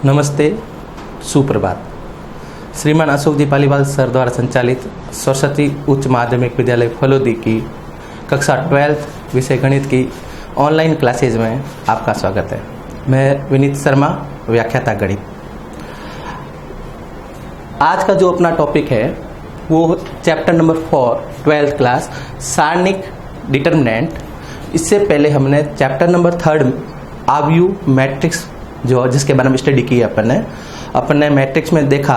नमस्ते, सुप्रभात। श्रीमान अशोक जी पालीवाल सर द्वारा संचालित सरस्वती उच्च माध्यमिक विद्यालय फलोदी की कक्षा 12 विषय गणित की ऑनलाइन क्लासेज में आपका स्वागत है। मैं विनीत शर्मा, व्याख्याता गणित। आज का जो अपना टॉपिक है वो चैप्टर नंबर 4 12th क्लास सारणिक डिटर्मिनेंट। इससे पहले हमने चैप्टर नंबर 3 आव्यूह मैट्रिक्स जो जिसके बारे में स्टडी की अपन ने मैट्रिक्स में देखा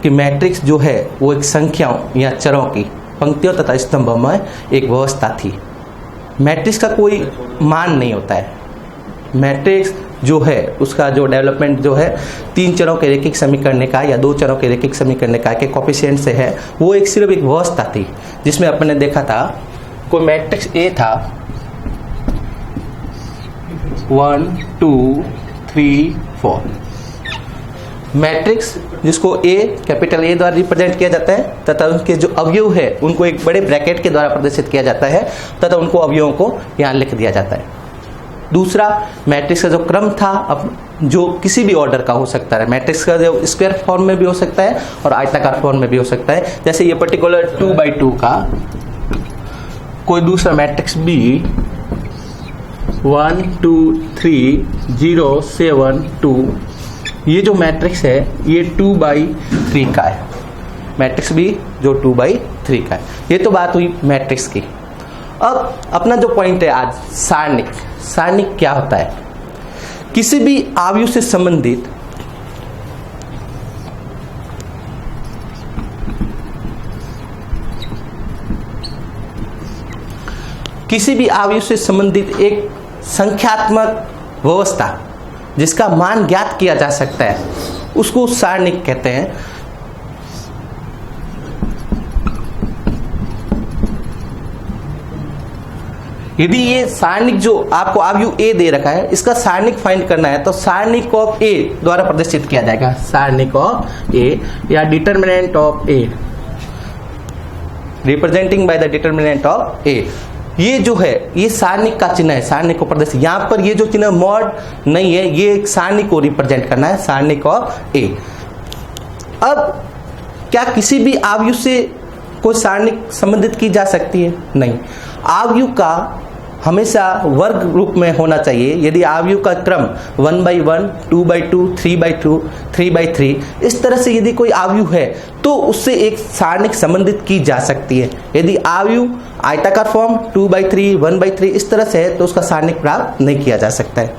कि मैट्रिक्स जो है वो एक संख्याओं या चरों की पंक्तियों तथा स्तंभों में एक व्यवस्था थी। मैट्रिक्स का कोई मान नहीं होता है। मैट्रिक्स जो है उसका जो डेवलपमेंट जो है 3 चरों के रैखिक समीकरण का या 2 चरों के रैखिक समीकरण का के कोफिशिएंट से है। वो एक सिर्फ एक व्यवस्था थी जिसमें अपन ने देखा था कोई मैट्रिक्स ए था 1 2 3 4। मैट्रिक्स जिसको ए कैपिटल ए द्वारा रिप्रेजेंट किया जाता है तथा उनके जो अवयव है उनको एक बड़े ब्रैकेट के द्वारा प्रदर्शित किया जाता है तथा उनको अवयवों को यहाँ लिख दिया जाता है। दूसरा, मैट्रिक्स का जो क्रम था अब जो किसी भी ऑर्डर का हो सकता है। मैट्रिक्स का जो स्क्वायर फॉर्म में भी हो सकता है और आयताकार फॉर्म में भी हो सकता है। जैसे ये पर्टिकुलर 2x2 का कोई दूसरा मैट्रिक्स भी 1 2 3 0 7 2, ये जो मैट्रिक्स है ये 2/3 का है। मैट्रिक्स भी जो 2/3 का है। ये तो बात हुई मैट्रिक्स की। अब अपना जो पॉइंट है आज सारणिक। सारणिक क्या होता है? किसी भी आव्यूह से संबंधित एक संख्यात्मक व्यवस्था जिसका मान ज्ञात किया जा सकता है उसको सारणिक कहते हैं। यदि ये सारणिक जो आपको आव्यूह ए दे रखा है इसका सारणिक फाइंड करना है तो सारणिक ऑफ ए द्वारा प्रदर्शित किया जाएगा। सारणिक ऑफ ए या determinant of A, representing by the determinant of A. ये जो है ये सारणिक का चिन्ह है, सारणिक को प्रदर्शित। यहाँ पर ये जो चिन्ह मॉड नहीं है, ये एक सारणिक को रिप्रेजेंट करना है, सारणिक ऑफ ए। अब क्या किसी भी आव्यूह से कोई सारणिक संबंधित की जा सकती है? नहीं। आव्यूह का हमेशा वर्ग रूप में होना चाहिए। यदि आव्यूह का क्रम 1/1 2/2 3/2 3/3 इस तरह से यदि कोई आव्यूह है तो उससे एक सारणिक संबंधित की जा सकती है। यदि आव्यूह आयताकार फॉर्म 2/3 1/3 इस तरह से है तो उसका सारणिक प्राप्त नहीं किया जा सकता है।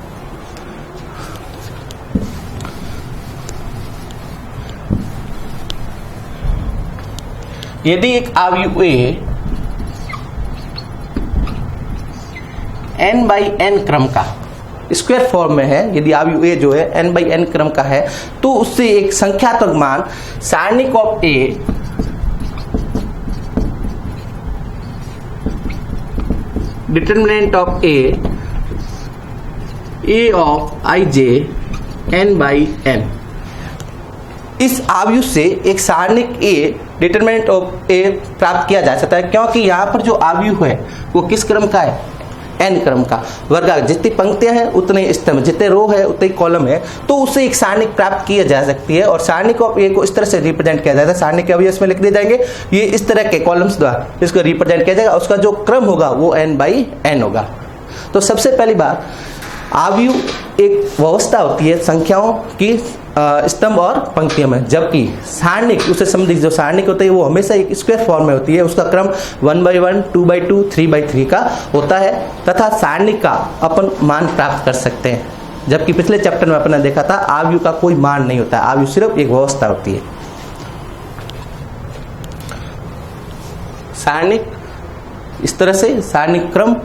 यदि एक आव्यूह ए n/n क्रम का स्क्वायर फॉर्म में है, यदि आव्यूह ए जो है n/n क्रम का है तो उससे एक संख्यात्मक मान सारणिक of A determinant of A of ij n/n। इस आव्यूह से एक सारणिक ए डिटर्मिनेंट ऑफ ए प्राप्त किया जा सकता है क्योंकि यहाँ पर जो आव्यूह है वो किस क्रम का है? n क्रम का। वर्गाकार जितनी पंक्तियां हैं उतने स्तंभ, जितने रो है उतने कॉलम है, तो उससे एक सारणिक प्राप्त की जा सकती है। और सारणिक ऑफ ए को इस तरह से रिप्रेजेंट किया जाता है। सारणिक के अवयव इसमें लिख दिए जाएंगे, ये इस तरह के कॉलम्स द्वारा इसको रिप्रेजेंट किया जाएगा। उसका जो क्रम होगा वो n/n होगा। तो सबसे पहली बात, आव्यूह एक व्यवस्था होती है संख्याओं की स्तंभ और पंक्तियों में, जबकि सारणिक उससे संबंधित जो सारणिक होता है वो हमेशा एक स्क्वायर फॉर्म में होती है। उसका क्रम 1/1 2/2 3/3 का होता है तथा सारणिक का अपन मान प्राप्त कर सकते हैं। जबकि पिछले चैप्टर में अपन ने देखा था आव्यूह का कोई मान नहीं होता है, आव्यूह सिर्फ एक व्यवस्था होती है। सारणिक इस तरह से सारणिक क्रम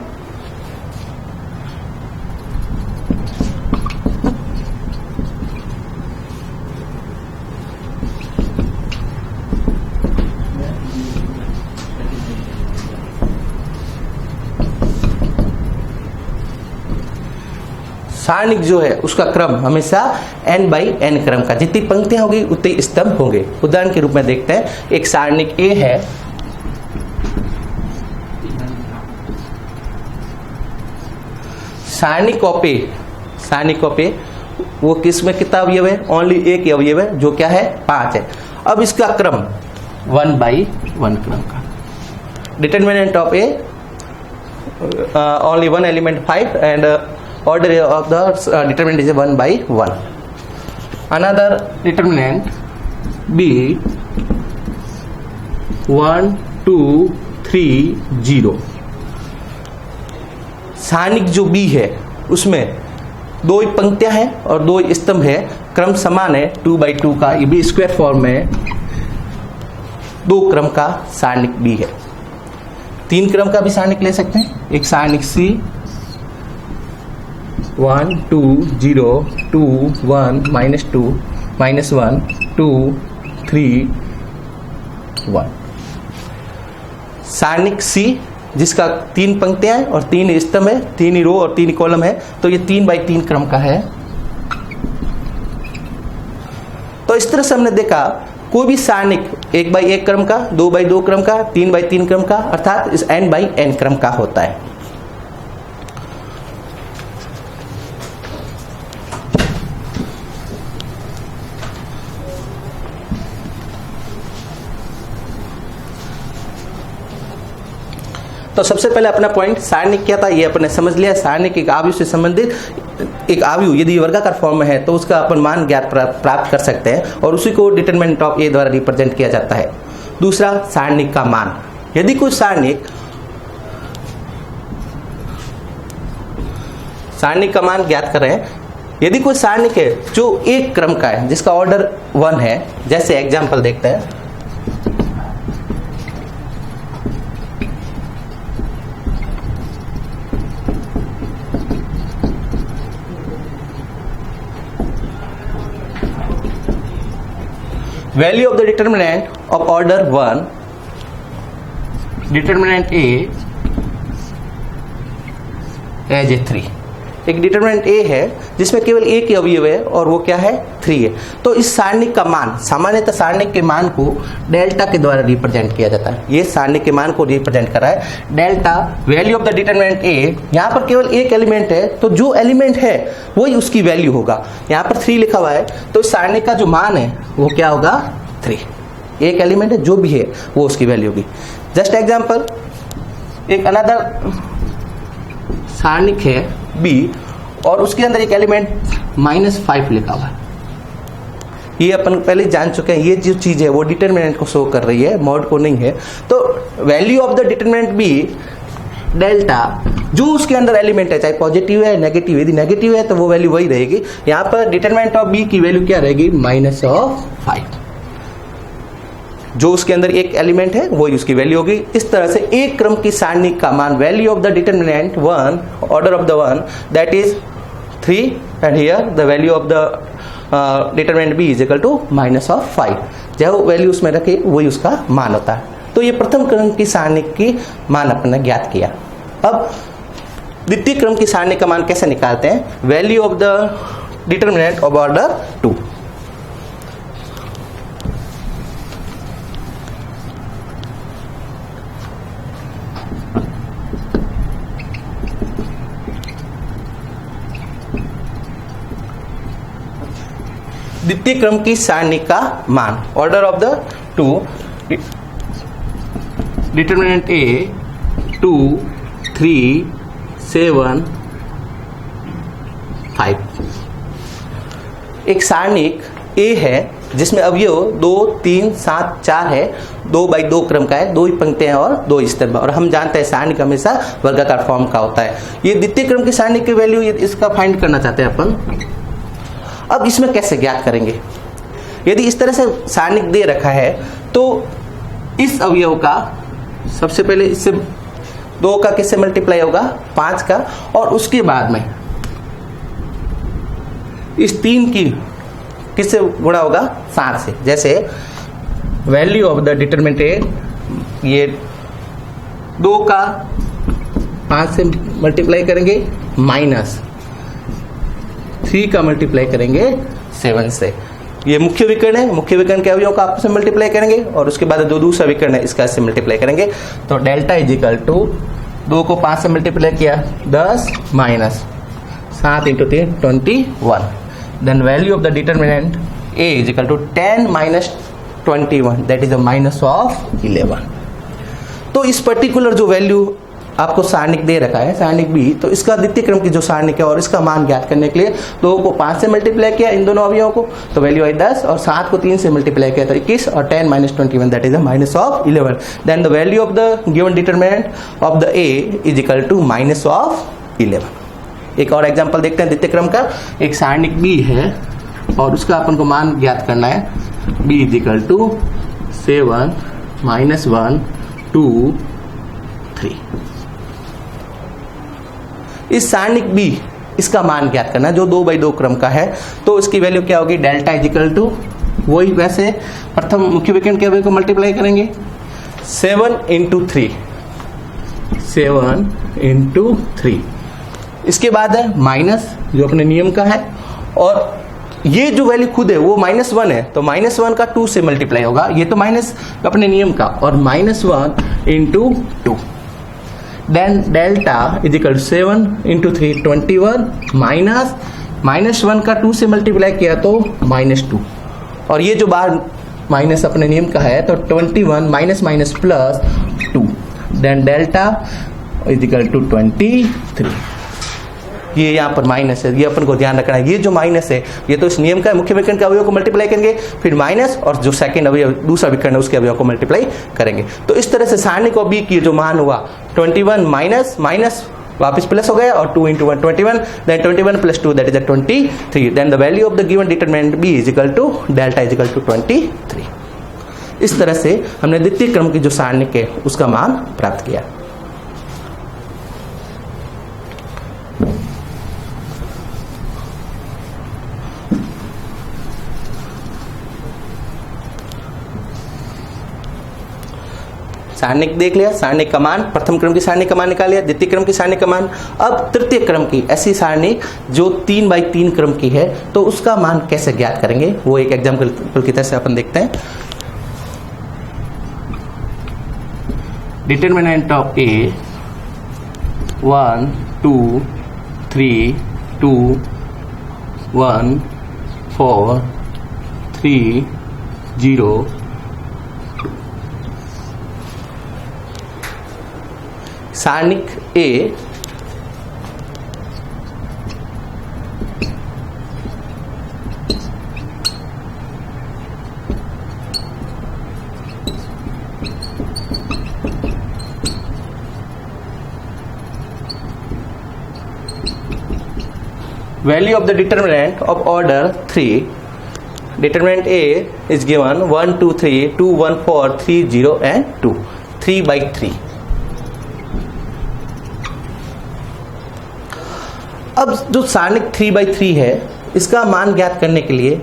सारणिक जो है उसका क्रम हमेशा n/n क्रम का, जितनी पंक्तियां होगी उतने स्तंभ होंगे। उदाहरण के रूप में देखते हैं, एक सारणिक ए है सारणिक ऑफ ए वो किस में कितना अवयव है, ओनली एक ही अवयव है जो क्या है 5 है। अब इसका क्रम 1/1 क्रम का, determinant of A only one element 5 and order of the determinant is 1/1. Another determinant B 1 2 3 0। सारणिक जो B है उसमें 2 पंक्तियां हैं और 2 स्तंभ है, क्रम समान है 2/2 का, ये B स्क्वायर फॉर्म में 2 क्रम का सारणिक B है। 3 क्रम का भी सारणिक ले सकते हैं, एक सारणिक C 1 2 0 2 1 -2 -1 2 3 1। सारणिक C जिसका 3 पंक्तियां हैं और 3 स्तंभ है, 3 रो और 3 कॉलम है, तो ये 3/3 क्रम का है। तो इस तरह से हमने देखा कोई भी सारणिक 1/1 क्रम का, 2/2 क्रम का, 3/3 क्रम का, अर्थात इस n/n क्रम का होता है। तो सबसे पहले अपना पॉइंट सारणिक क्या था ये अपने समझ लिया। सारणिक एक आव्यूह से संबंधित एक आव्यूह यदि वर्गाकार फॉर्म में है तो उसका अपन मान ज्ञात प्राप्त कर सकते हैं और उसी को डिटरमिनेंट ऑफ ए द्वारा रिप्रेजेंट किया जाता है। दूसरा, सारणिक का मान। यदि कोई सारणिक का मान ज्ञात कर रहे हैं, यदि कोई सारणिक है जो एक क्रम का है जिसका ऑर्डर 1 है, जैसे एग्जाम्पल देखते हैं, value of the determinant of order 1, determinant A as a 3। एक डिटरमिनेंट A है जिसमें केवल एक ही अवयव है और वो क्या है 3 है। तो इस सारणिक का मान, सामान्यतः सारणिक के मान को डेल्टा के द्वारा रिप्रेजेंट किया जाता है। ये सारणिक के मान को रिप्रेजेंट कर रहा है delta, value of the determinant A। यहाँ पर केवल एक एलिमेंट है तो जो एलिमेंट है वही उसकी वैल्यू होगा। यहाँ पर 3 लिखा हुआ है तो इस सारणिक का जो मान है वो क्या होगा 3। एक एलिमेंट है जो भी है वो उसकी वैल्यू होगी। जस्ट एग्जाम्पल, एक अनदर सारणिक है B और उसके अंदर एक एलिमेंट -5 लिखा हुआ है। ये अपन पहले जान चुके हैं, ये जो चीज है वो डिटरमिनेंट को शो कर रही है, मॉड को नहीं है। तो value of the determinant B delta, जो उसके अंदर एलिमेंट है चाहे पॉजिटिव है नेगेटिव, यदि नेगेटिव है तो वो वैल्यू वही रहेगी। यहाँ पर डिटरमिनेंट ऑफ B की वैल्यू क्या रहेगी -5। जो उसके अंदर एक एलिमेंट है वही उसकी वैल्यू होगी। इस तरह से एक क्रम की सारणिक का मान, value of the determinant 1, order of the 1, that is 3 and here the value of the determinant B is equal to -5। जो वैल्यू उसमें रखे वही उसका मान होता है। तो ये प्रथम क्रम की सारणिक की मान अपने ज्ञात किया। अब द्वितीय क्रम की सारणिक का मान कैसे निकालते हैं, value of the determinant of order 2। द्वितीय क्रम की सारणिक का मान, order of the 2, determinant A 2 3 7 5। एक सारणिक A है जिसमें अवयव 2 3 7 4 है, 2/2 क्रम का है, 2 ही पंक्तियां और 2 स्तंभ, और हम जानते हैं सारणिक हमेशा वर्गाकार फॉर्म का होता है। ये द्वितीय क्रम की सारणिक की वैल्यू इसका फाइंड करना चाहते हैं अपन। अब इसमें कैसे ज्ञात करेंगे, यदि इस तरह से सारणिक दे रखा है तो इस अवयव का सबसे पहले इससे 2 का किससे मल्टीप्लाई होगा 5 का, और उसके बाद में इस 3 की किससे गुणा होगा 7 से। जैसे value of the determinant A, ये 2 का 5 से मल्टीप्लाई करेंगे, माइनस 3 का मल्टीप्लाई करेंगे 7 से। ये मुख्य विकर्ण है, मुख्य विकर्ण के अवयवों का आपस में मल्टीप्लाई करेंगे और उसके बाद जो दूसरा विकर्ण है इसका इससे मल्टीप्लाई करेंगे। तो डेल्टा इज इक्वल टू 2 को 5 से मल्टीप्लाई किया 10 minus 7 × 3 21। Then value of the determinant a is equal to 10 minus 21 that is a minus of 11। तो इस पर्टिकुलर जो वैल्यू आपको सारणिक दे रखा है सारणिक बी, तो इसका द्वितीय क्रम की जो सारणिक है और इसका मान ज्ञात करने के लिए 2 को 5 से मल्टीप्लाई किया इन दोनों अवयवों को, तो वैल्यू आई 10, और 7 को 3 से मल्टीप्लाई किया तो 21, और 10 minus 21 that is a minus of 11। Then the value of the given determinant of the A is equal to minus of 11। एक और एग्जांपल देखते हैं द्वितीय क्रम का। एक सारणिक बी है और उसका अपन को मान ज्ञात करना है, b is equal to 7 minus 1 2 3। इस सारणिक b इसका मान ज्ञात करना है जो 2/2 क्रम का है, तो इसकी वैल्यू क्या होगी, डेल्टा इज इक्वल टू वही वैसे प्रथम मुख्य विकर्ण के अवयव को मल्टीप्लाई करेंगे 7 इंटू 3, 7 इंटू 3। इसके बाद है माइनस जो अपने नियम का है, और ये जो वैल्यू खुद है वो -1 है, तो -1 का 2 से मल्टीप्लाई होगा, ये तो माइनस अपने नियम का, और -1 into 2। Then delta is equal 7 into 3 21 minus -1 का 2 से मल्टीप्लाई किया तो -2, और ये जो बार माइनस अपने नियम का है तो 21 minus minus plus 2, then delta is equal to 23। ये यहाँ पर माइनस है, ये अपन को ध्यान रखना है, ये जो माइनस है ये तो इस नियम का मुख्य विकर्ण के अवयव को मल्टीप्लाई करेंगे, फिर माइनस और जो सेकंड अवयव दूसरा विकर्ण है उसके अवयव को मल्टीप्लाई करेंगे। तो इस तरह से सारणिक और बी की जो मान हुआ 21 माइनस माइनस वापस प्लस हो गया, और 2 into 1 21, then 21 plus 2 that is 23, then the value of the given determinant B is equal to delta is equal to 23। इस तरह से हमने द्वितीय क्रम की जो सारणिक है उसका मान प्राप्त किया। सारणिक देख लिया, सारणिक का मान, प्रथम क्रम की सारणिक का मान निकाल लिया, द्वितीय क्रम की सारणिक का मान। अब तृतीय क्रम की ऐसी सारणिक जो 3/3 क्रम की है तो उसका मान कैसे ज्ञात करेंगे, वो एक एग्जाम्पल की तरह से अपन देखते हैं। Determinant of A 1 2 3 2 1 4 3 0। सारणिक A value of the determinant of order 3, determinant A is given 1 2 3 2 1 4 3 0 and 2, 3/3। अब जो सारणिक 3/3 है इसका मान ज्ञात करने के लिए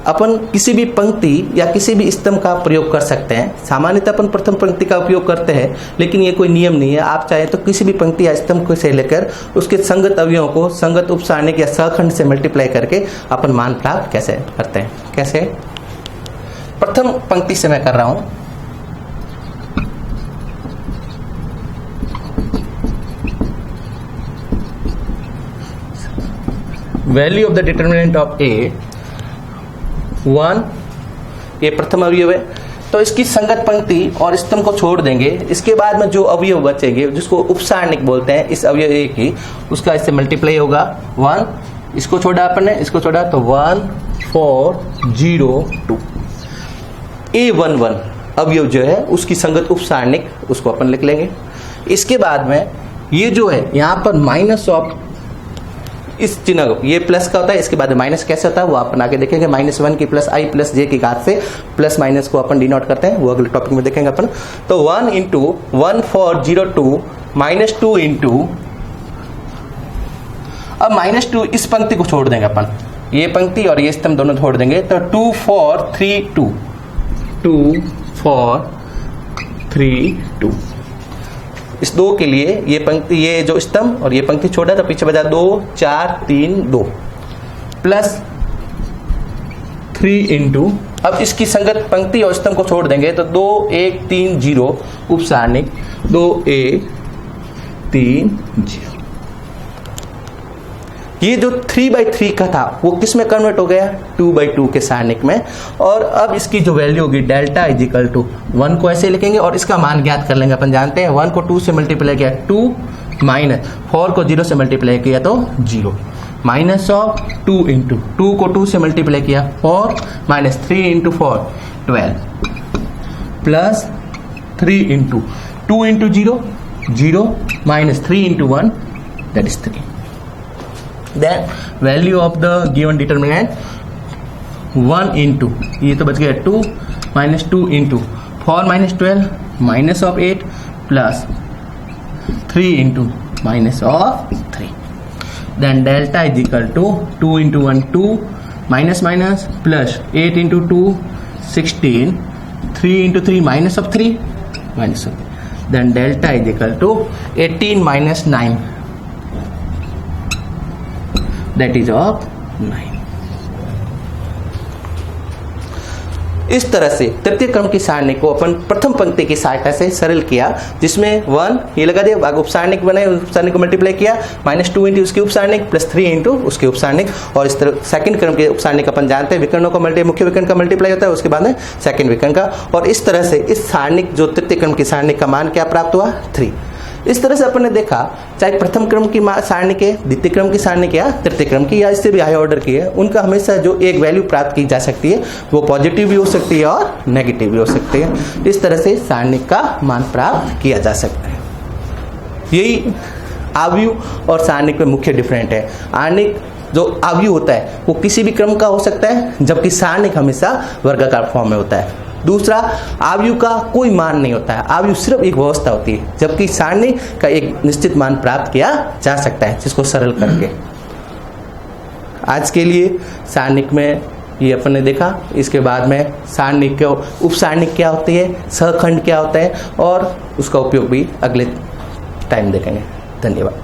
अपन किसी भी पंक्ति या किसी भी स्तंभ का प्रयोग कर सकते हैं। सामान्यतः अपन प्रथम पंक्ति का उपयोग करते हैं, लेकिन ये कोई नियम नहीं है। आप चाहे तो किसी भी पंक्ति या स्तंभ से लेकर उसके संगत अवयवों को संगत उपसारणिक या सहखंड से मल्टीप्लाई करके अपन मान प्राप्त कैसे करते हैं। कैसे, प्रथम पंक्ति से मैं कर रहा हूं, value of the determinant of A 1, ये प्रथम अवयव है, तो इसकी संगत पंक्ति और स्तंभ को छोड़ देंगे। इसके बाद में जो अवयव बचेंगे जिसको उपसारणिक बोलते हैं, इस अवयव ए की उसका इससे मल्टीप्लाई होगा 1, इसको छोड़ा अपन ने, इसको छोड़ा तो 1 4 0 2। A11 अवयव जो है उसकी संगत उपसारणिक उसको अपन लिख लेंगे। इसके बाद में ये जो है यहाँ पर माइनस ऑफ इस चिन्ह, ये प्लस का होता है, इसके बाद माइनस कैसे होता है वो अपन आगे देखेंगे। -1 की प्लस i प्लस j की घात से प्लस माइनस को अपन डिनोट करते हैं, वो अगले टॉपिक में देखेंगे अपन। तो 1 इंटू 1402 -2 इंटू, अब -2 इस पंक्ति को छोड़ देंगे अपन, ये पंक्ति और ये स्तंभ दोनों छोड़ देंगे, तो 2 4 3 2 2 4 3 2। इस 2 के लिए ये पंक्ति, ये जो स्तंभ और ये पंक्ति छोड़ा तो पीछे बचा 2 4 3 2 प्लस 3 इंटू, अब इसकी संगत पंक्ति और स्तंभ को छोड़ देंगे तो 2 1 3 0 उपसारणिक 2 1 3 0। ये जो 3/3 का था वो किस में कन्वर्ट हो गया, 2/2 के सारणिक में। और अब इसकी जो वैल्यू होगी डेल्टा इज इक्वल टू 1 को ऐसे लिखेंगे और इसका मान ज्ञात कर लेंगे। अपन जानते हैं 1 को 2 से मल्टीप्लाई किया 2 माइनस 4 को 0 से मल्टीप्लाई किया तो 0 माइनस ऑफ 2 इंटू 2 को 2 से मल्टीप्लाई किया 4 minus 3 into 4 12 plus 3 into 2 into 0 0 minus 3 into 1 that is 3. Then value of the given determinant 1 into ये तो बच गया 2 minus 2 into 4 minus 12 minus of 8 plus 3 into minus of 3. Then delta is equal to 2 into 1 2 minus minus plus 8 into 2 16 3 into 3 minus of 3 minus of 3. Then delta is equal to 18 minus 9 that is of 9. इस तरह से तृतीय क्रम की सारणी को अपन प्रथम पंक्ति की सहायता से सरल किया, जिसमें 1 ये लगा दिया, उपसारणिक बनाए, उपसारणिक को मल्टीप्लाई किया -2 इंटू उसकी उपसारणिक प्लस 3 इंटू उसके उपसारणिक। और इस तरह सेकंड क्रम के उपसारणिक अपन जानते हैं विकर्णों का मुख्य विकर्ण का मल्टीप्लाई होता है, उसके बाद में सेकंड विकर्ण का। और इस तरह से इस सारणिक जो तृतीय क्रम की सारणिक का मान क्या प्राप्त हुआ 3। इस तरह से अपन ने देखा चाहे प्रथम क्रम की सारणी के, द्वितीय क्रम की सारणी के या तृतीय क्रम की या इससे भी हाई ऑर्डर की है, उनका हमेशा जो एक वैल्यू प्राप्त की जा सकती है वो पॉजिटिव भी हो सकती है और नेगेटिव भी हो सकती है। इस तरह से सारणी का मान प्राप्त किया जा सकता है। यही आव्यूह और सारणिक में मुख्य डिफरेंट है। आणिक जो आव्यूह होता है वो किसी भी क्रम का हो सकता है, जबकि सारणिक हमेशा वर्गाकार फॉर्म में होता है। दूसरा, आव्यूह का कोई मान नहीं होता है, आव्यूह सिर्फ एक व्यवस्था होती है, जबकि सारणी का एक निश्चित मान प्राप्त किया जा सकता है जिसको सरल करके। आज के लिए सारणिक में ये अपन ने देखा, इसके बाद में सारणिक उपसारणिक क्या होती है, सहखंड क्या होता है और उसका उपयोग भी अगले टाइम देखेंगे। धन्यवाद।